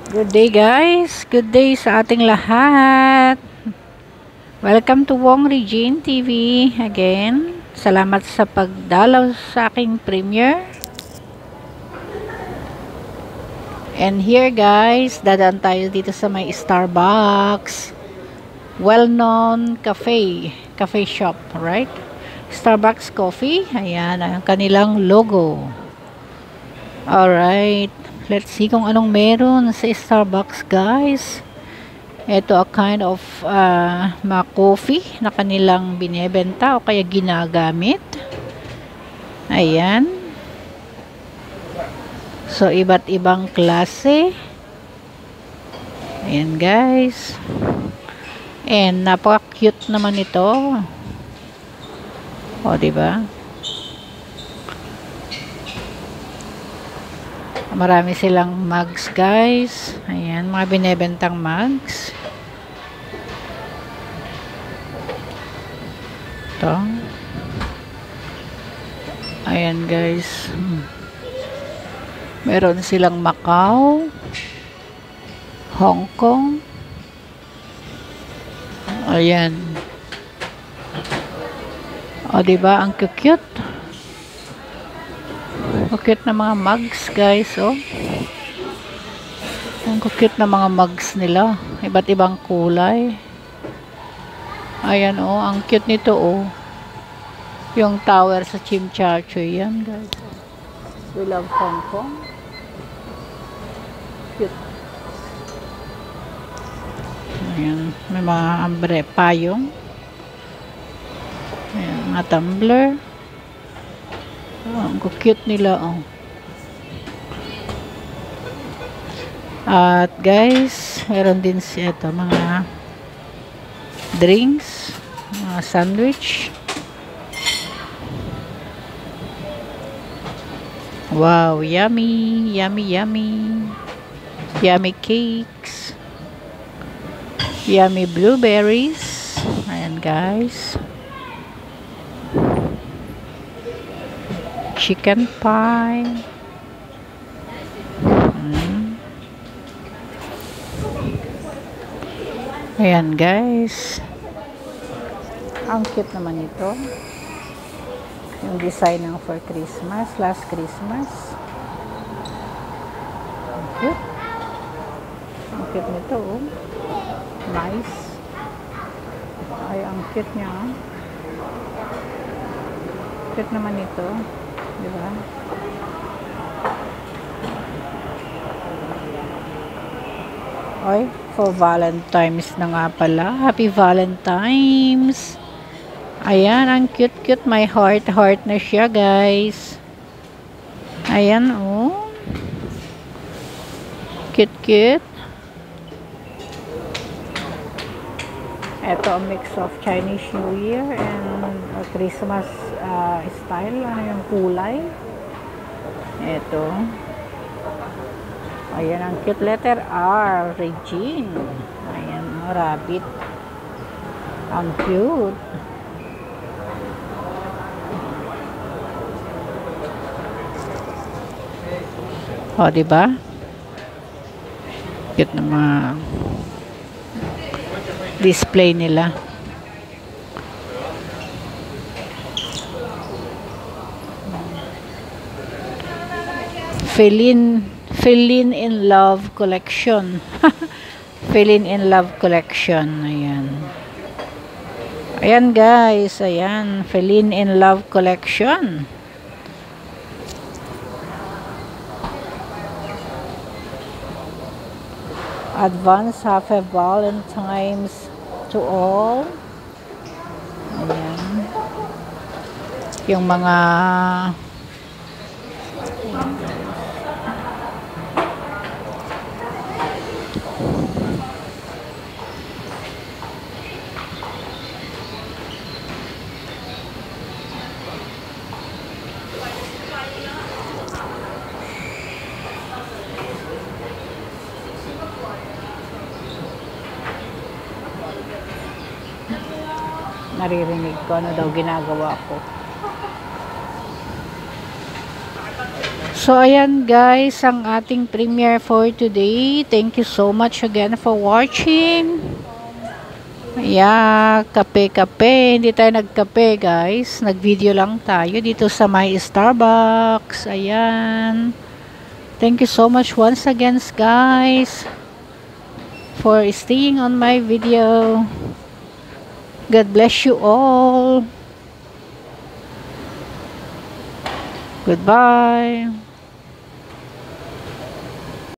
Good day guys, good day sa ating lahat. Welcome to Wong Regine TV again. Salamat sa pagdalaw sa aking premiere. And here guys, dadaan tayo dito sa may Starbucks. Well-known cafe shop, right? Starbucks Coffee, ayan ang kanilang logo. Alright, let's see kung anong meron sa Starbucks guys. Ito a kind of mga coffee na kanilang binebenta o kaya ginagamit. Ayan. So, iba't ibang klase. Ayan guys. And napaka-cute naman ito. O, diba? Marami silang mugs guys. Ayan, mga binebentang mugs. Ito. Ayan guys. Meron silang Macau, Hong Kong. Ayan. O, diba? Ang cute. Cute na mga mugs guys, oh. Ang cute na mga mugs nila. Iba't ibang kulay. Ayan, oh. Ang cute nito, oh. Yung tower sa Chimchachoy. Yan, guys. We love Hong Kong. Cute. Ayan. May mga payong. Ayan, mga tumbler. Oh, ang cute nila, oh. At guys, meron din siya ito, mga drinks, mga sandwich. Wow, yummy, yummy, yummy. Yummy cakes. Yummy blueberries. Ayan guys. Chicken pie. Ayan guys. Ang cute naman ito. Yung design ng for Christmas, last Christmas. Ang cute. Ang cute nito, oh. Nice. Ay, ang cute niya, oh. Cute naman ito. Diba? Oy, for Valentine's na nga pala. Happy Valentine's! Ayan, ang cute-cute. May heart na siya, guys. Ayan, oh. Cute-cute. Ito, a mix of Chinese New Year and Christmas style. Ano yung kulay? Ito. Ayan, ang cute letter R. Regine. Ayan, oh, rabbit. Ang cute. O, diba? Cute na mga display nila. Feeling in Love Collection. Feeling in Love Collection. Ayan. Ayan guys. Ayan. Feeling in Love Collection. Advance Happy Valentine's to all. Ayan. Yung mga naririnig ko ano daw ginagawa ko. So, ayan guys, ang ating premiere for today. Thank you so much again for watching. Yeah, kape-kape. Hindi tayo nagkape guys. Nag-video lang tayo dito sa my Starbucks. Ayan. Thank you so much once again guys for staying on my video. God bless you all. Goodbye.